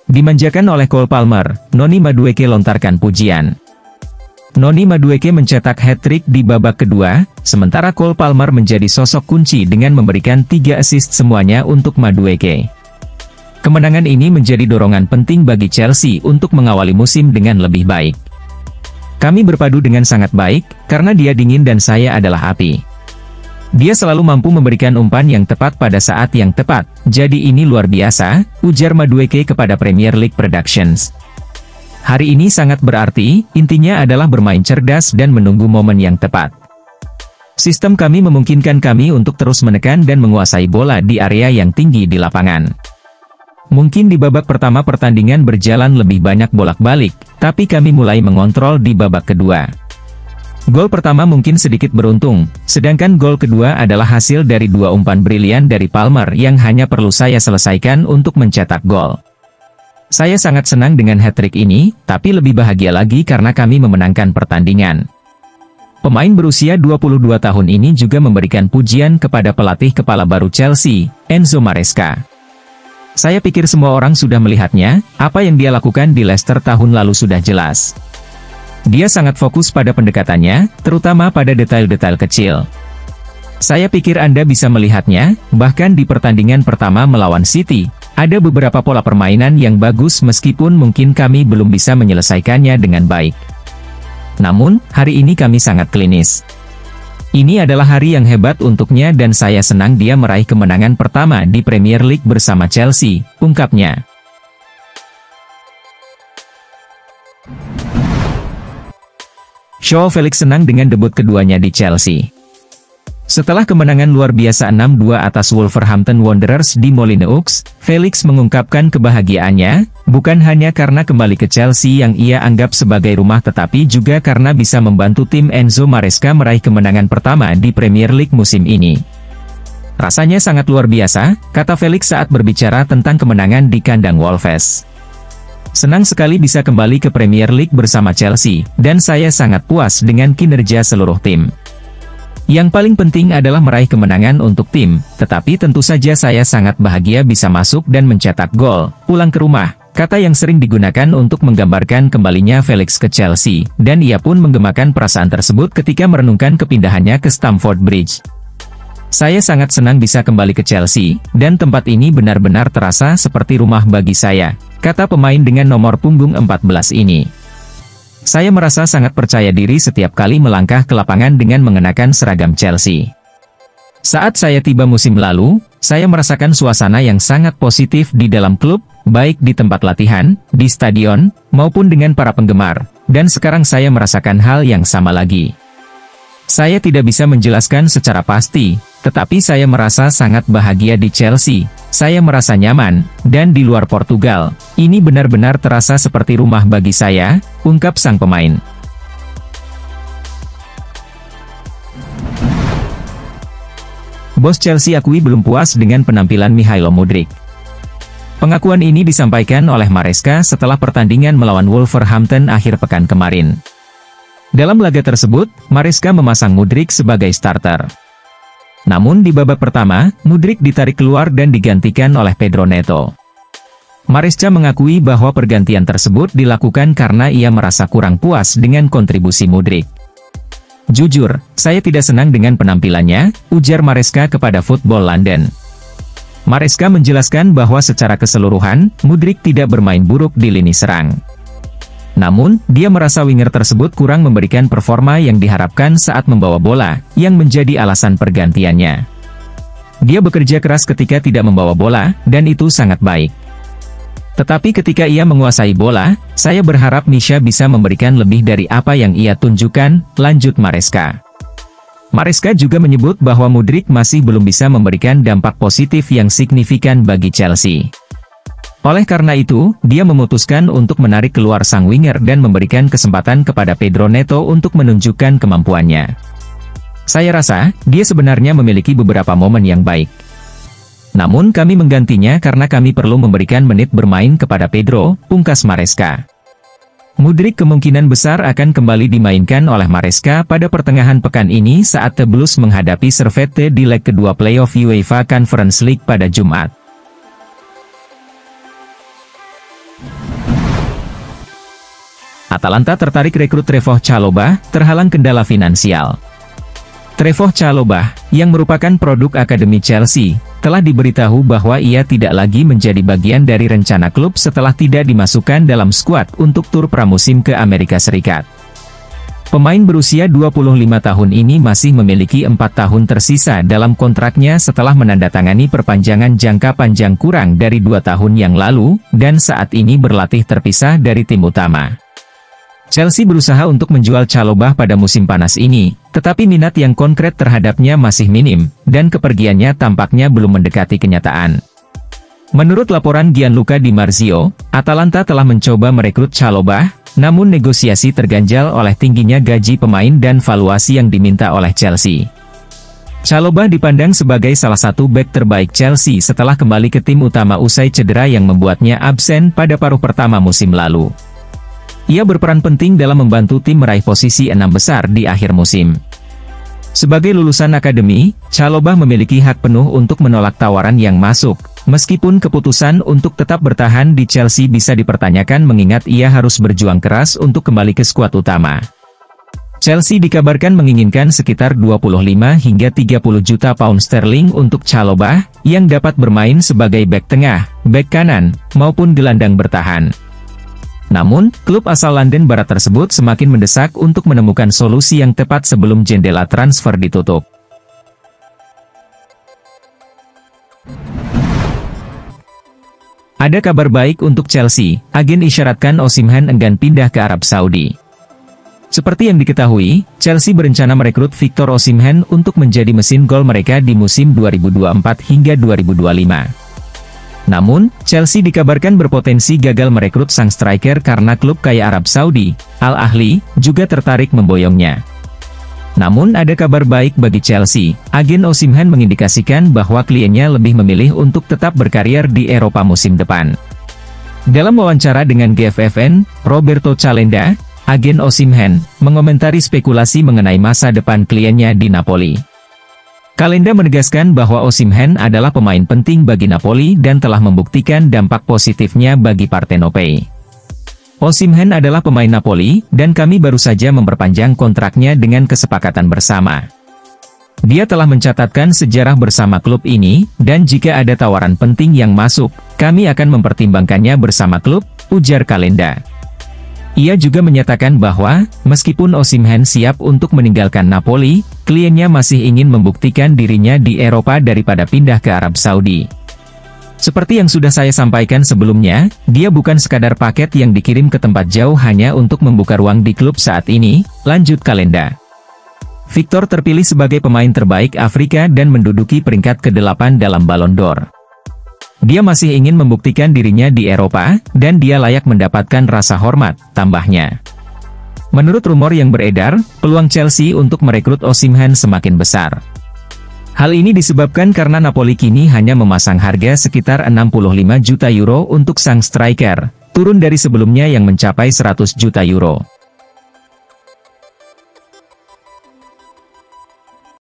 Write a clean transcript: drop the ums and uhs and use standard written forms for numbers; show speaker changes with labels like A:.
A: Dimanjakan oleh Cole Palmer, Noni Madueke lontarkan pujian. Noni Madueke mencetak hat-trick di babak kedua, sementara Cole Palmer menjadi sosok kunci dengan memberikan 3 assist semuanya untuk Madueke. Kemenangan ini menjadi dorongan penting bagi Chelsea untuk mengawali musim dengan lebih baik. Kami berpadu dengan sangat baik, karena dia dingin dan saya adalah api. Dia selalu mampu memberikan umpan yang tepat pada saat yang tepat, jadi ini luar biasa, ujar Madueke kepada Premier League Productions. Hari ini sangat berarti, intinya adalah bermain cerdas dan menunggu momen yang tepat. Sistem kami memungkinkan kami untuk terus menekan dan menguasai bola di area yang tinggi di lapangan. Mungkin di babak pertama pertandingan berjalan lebih banyak bolak-balik, tapi kami mulai mengontrol di babak kedua. Gol pertama mungkin sedikit beruntung, sedangkan gol kedua adalah hasil dari 2 umpan brilian dari Palmer yang hanya perlu saya selesaikan untuk mencetak gol. Saya sangat senang dengan hat-trick ini, tapi lebih bahagia lagi karena kami memenangkan pertandingan. Pemain berusia 22 tahun ini juga memberikan pujian kepada pelatih kepala baru Chelsea, Enzo Maresca. Saya pikir semua orang sudah melihatnya, apa yang dia lakukan di Leicester tahun lalu sudah jelas. Dia sangat fokus pada pendekatannya, terutama pada detail-detail kecil. Saya pikir Anda bisa melihatnya, bahkan di pertandingan pertama melawan City, ada beberapa pola permainan yang bagus meskipun mungkin kami belum bisa menyelesaikannya dengan baik. Namun, hari ini kami sangat klinis. Ini adalah hari yang hebat untuknya dan saya senang dia meraih kemenangan pertama di Premier League bersama Chelsea, ungkapnya. Joao Felix senang dengan debut keduanya di Chelsea. Setelah kemenangan luar biasa 6-2 atas Wolverhampton Wanderers di Molineux, Felix mengungkapkan kebahagiaannya, bukan hanya karena kembali ke Chelsea yang ia anggap sebagai rumah tetapi juga karena bisa membantu tim Enzo Maresca meraih kemenangan pertama di Premier League musim ini. Rasanya sangat luar biasa, kata Felix saat berbicara tentang kemenangan di kandang Wolves. Senang sekali bisa kembali ke Premier League bersama Chelsea, dan saya sangat puas dengan kinerja seluruh tim. Yang paling penting adalah meraih kemenangan untuk tim, tetapi tentu saja saya sangat bahagia bisa masuk dan mencetak gol, pulang ke rumah, kata yang sering digunakan untuk menggambarkan kembalinya Felix ke Chelsea, dan ia pun menggemakan perasaan tersebut ketika merenungkan kepindahannya ke Stamford Bridge. Saya sangat senang bisa kembali ke Chelsea, dan tempat ini benar-benar terasa seperti rumah bagi saya, kata pemain dengan nomor punggung 14 ini. Saya merasa sangat percaya diri setiap kali melangkah ke lapangan dengan mengenakan seragam Chelsea. Saat saya tiba musim lalu, saya merasakan suasana yang sangat positif di dalam klub, baik di tempat latihan, di stadion, maupun dengan para penggemar, dan sekarang saya merasakan hal yang sama lagi. Saya tidak bisa menjelaskan secara pasti, tetapi saya merasa sangat bahagia di Chelsea, saya merasa nyaman, dan di luar Portugal, ini benar-benar terasa seperti rumah bagi saya, ungkap sang pemain. Bos Chelsea akui belum puas dengan penampilan Mihailo Mudryk. Pengakuan ini disampaikan oleh Maresca setelah pertandingan melawan Wolverhampton akhir pekan kemarin. Dalam laga tersebut, Maresca memasang Mudryk sebagai starter. Namun di babak pertama, Mudryk ditarik keluar dan digantikan oleh Pedro Neto. Maresca mengakui bahwa pergantian tersebut dilakukan karena ia merasa kurang puas dengan kontribusi Mudryk. Jujur, saya tidak senang dengan penampilannya, ujar Maresca kepada Football London. Maresca menjelaskan bahwa secara keseluruhan, Mudryk tidak bermain buruk di lini serang. Namun, dia merasa winger tersebut kurang memberikan performa yang diharapkan saat membawa bola, yang menjadi alasan pergantiannya. Dia bekerja keras ketika tidak membawa bola, dan itu sangat baik. Tetapi ketika ia menguasai bola, saya berharap Misha bisa memberikan lebih dari apa yang ia tunjukkan, lanjut Maresca. Maresca juga menyebut bahwa Mudryk masih belum bisa memberikan dampak positif yang signifikan bagi Chelsea. Oleh karena itu, dia memutuskan untuk menarik keluar sang winger dan memberikan kesempatan kepada Pedro Neto untuk menunjukkan kemampuannya. Saya rasa, dia sebenarnya memiliki beberapa momen yang baik. Namun kami menggantinya karena kami perlu memberikan menit bermain kepada Pedro, pungkas Maresca. Mudryk kemungkinan besar akan kembali dimainkan oleh Maresca pada pertengahan pekan ini saat The Blues menghadapi Servette di leg kedua playoff UEFA Conference League pada Jumat. Atalanta tertarik rekrut Trevoh Chalobah, terhalang kendala finansial. Trevoh Chalobah, yang merupakan produk Akademi Chelsea, telah diberitahu bahwa ia tidak lagi menjadi bagian dari rencana klub setelah tidak dimasukkan dalam skuad untuk tur pramusim ke Amerika Serikat. Pemain berusia 25 tahun ini masih memiliki 4 tahun tersisa dalam kontraknya setelah menandatangani perpanjangan jangka panjang kurang dari 2 tahun yang lalu, dan saat ini berlatih terpisah dari tim utama. Chelsea berusaha untuk menjual Chalobah pada musim panas ini, tetapi minat yang konkret terhadapnya masih minim, dan kepergiannya tampaknya belum mendekati kenyataan. Menurut laporan Gianluca Di Marzio, Atalanta telah mencoba merekrut Chalobah, namun negosiasi terganjal oleh tingginya gaji pemain dan valuasi yang diminta oleh Chelsea. Chalobah dipandang sebagai salah satu bek terbaik Chelsea setelah kembali ke tim utama usai cedera yang membuatnya absen pada paruh pertama musim lalu. Ia berperan penting dalam membantu tim meraih posisi 6 besar di akhir musim. Sebagai lulusan akademi, Chalobah memiliki hak penuh untuk menolak tawaran yang masuk, meskipun keputusan untuk tetap bertahan di Chelsea bisa dipertanyakan mengingat ia harus berjuang keras untuk kembali ke skuad utama. Chelsea dikabarkan menginginkan sekitar 25 hingga 30 juta pound sterling untuk Chalobah, yang dapat bermain sebagai bek tengah, bek kanan, maupun gelandang bertahan. Namun, klub asal London Barat tersebut semakin mendesak untuk menemukan solusi yang tepat sebelum jendela transfer ditutup. Ada kabar baik untuk Chelsea, agen isyaratkan Osimhen enggan pindah ke Arab Saudi. Seperti yang diketahui, Chelsea berencana merekrut Victor Osimhen untuk menjadi mesin gol mereka di musim 2024 hingga 2025. Namun, Chelsea dikabarkan berpotensi gagal merekrut sang striker karena klub kaya Arab Saudi, Al Ahly, juga tertarik memboyongnya. Namun ada kabar baik bagi Chelsea, agen Osimhen mengindikasikan bahwa kliennya lebih memilih untuk tetap berkarir di Eropa musim depan. Dalam wawancara dengan GFFN, Roberto Calenda, agen Osimhen, mengomentari spekulasi mengenai masa depan kliennya di Napoli. Calenda menegaskan bahwa Osimhen adalah pemain penting bagi Napoli dan telah membuktikan dampak positifnya bagi Partenope. Osimhen adalah pemain Napoli, dan kami baru saja memperpanjang kontraknya dengan kesepakatan bersama. Dia telah mencatatkan sejarah bersama klub ini, dan jika ada tawaran penting yang masuk, kami akan mempertimbangkannya bersama klub, ujar Calenda. Ia juga menyatakan bahwa, meskipun Osimhen siap untuk meninggalkan Napoli, kliennya masih ingin membuktikan dirinya di Eropa daripada pindah ke Arab Saudi. Seperti yang sudah saya sampaikan sebelumnya, dia bukan sekadar paket yang dikirim ke tempat jauh hanya untuk membuka ruang di klub saat ini, lanjut Calenda. Victor terpilih sebagai pemain terbaik Afrika dan menduduki peringkat ke-8 dalam Ballon d'Or. Dia masih ingin membuktikan dirinya di Eropa, dan dia layak mendapatkan rasa hormat, tambahnya. Menurut rumor yang beredar, peluang Chelsea untuk merekrut Osimhen semakin besar. Hal ini disebabkan karena Napoli kini hanya memasang harga sekitar 65 juta euro untuk sang striker, turun dari sebelumnya yang mencapai 100 juta euro.